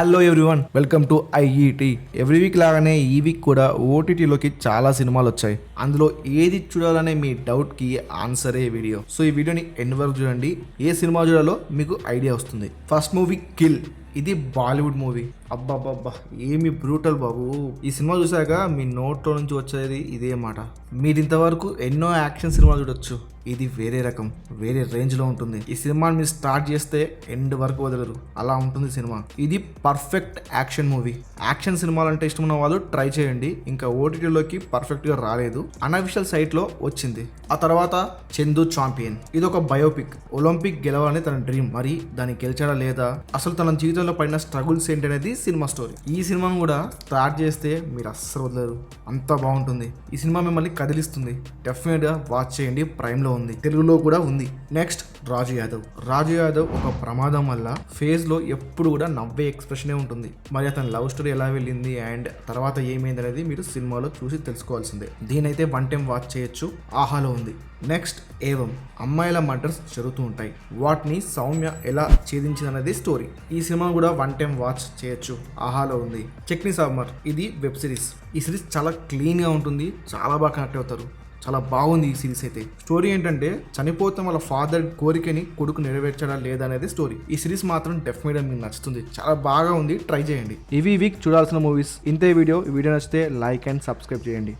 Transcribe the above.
Hello everyone, welcome to ఐఈటీ. Every week లాగానే ఈ week కూడా ఓటీటీలోకి చాలా సినిమాలు వచ్చాయి. అందులో ఏది చూడాలనే మీ డౌట్కి ఆన్సరే వీడియో. సో ఈ వీడియోని ఎండ్ వరకు చూడండి. ఏ సినిమా చూడాలో మీకు ఐడియా వస్తుంది. First movie kill. ఇది బాలీవుడ్ మూవీ. అబ్బాబ్బా ఏమి బ్రూటల్ బాబు. ఈ సినిమా చూసాక మీ నోట్లో నుంచి వచ్చేది ఇదే మాట. మీరు ఇంతవరకు ఎన్నో యాక్షన్ సినిమాలు చూడొచ్చు, ఇది వేరే రకం, వేరే రేంజ్లో ఉంటుంది. ఈ సినిమాని మీరు స్టార్ట్ చేస్తే ఎండ్ వరకు వదలరు, అలా ఉంటుంది సినిమా. ఇది పర్ఫెక్ట్ యాక్షన్ మూవీ. యాక్షన్ సినిమాలు అంటే ఇష్టం ఉన్న వాళ్ళు ట్రై చేయండి. ఇంకా ఓటీటీలోకి పర్ఫెక్ట్గా రాలేదు, అన్అఫిషియల్ సైట్లో వచ్చింది. ఆ తర్వాత చందు ఛాంపియన్. ఇది ఒక బయోపిక్. ఒలింపిక్ గెలవాలని తన డ్రీమ్, మరి దాన్ని గెలిచాడా లేదా, అసలు తన జీవితంలో పడిన స్ట్రగుల్స్ ఏంటి అనేది సినిమా స్టోరీ. ఈ సినిమాను కూడా స్టార్ట్ చేస్తే మీరు అస్సలు వదలరు, అంత బాగుంటుంది. ఈ సినిమా మిమ్మల్ని కదిలిస్తుంది. డెఫినెట్గా వాచ్ చేయండి. ప్రైమ్లో ఉంది, తెలుగులో కూడా ఉంది. నెక్స్ట్ రాజు యాదవ్. రాజు యాదవ్ ఒక ప్రమాదం వల్ల ఫేస్ లో ఎప్పుడు కూడా నవ్వే ఎక్స్ప్రెషనే ఉంటుంది. మరి అతని లవ్ స్టోరీ ఎలా వెళ్ళింది అండ్ తర్వాత ఏమైంది అనేది మీరు సినిమాలో చూసి తెలుసుకోవాల్సిందే. దీనైతే వన్ టైం వాచ్ చేయొచ్చు, ఆహాలో ఉంది. నెక్స్ట్ ఏవం. అమ్మాయిల మర్డర్స్ జరుగుతూ ఉంటాయి, వాటిని సౌమ్య ఎలా ఛేదించిందనేది స్టోరీ. ఈ సినిమా కూడా వన్ టైం వాచ్ చేయొచ్చు, ఆహాలో ఉంది. చక్నీ సామర్. ఇది వెబ్ సిరీస్. ఈ సిరీస్ చాలా క్లీన్ గా ఉంటుంది, చాలా బాగా కనెక్ట్ అవుతారు. చాలా బాగుంది ఈ సిరీస్ అయితే. స్టోరీ ఏంటంటే చనిపోతే వాళ్ళ ఫాదర్ కోరికని కొడుకు నెరవేర్చడా లేదా అనేది స్టోరీ. ఈ సిరీస్ మాత్రం డెఫినెట్గా మీకు నచ్చుతుంది, చాలా బాగా ఉంది, ట్రై చేయండి. ఇవి వీక్ చూడాల్సిన మూవీస్. ఇంతే వీడియో. ఈ వీడియో నచ్చితే లైక్ అండ్ సబ్స్క్రైబ్ చేయండి.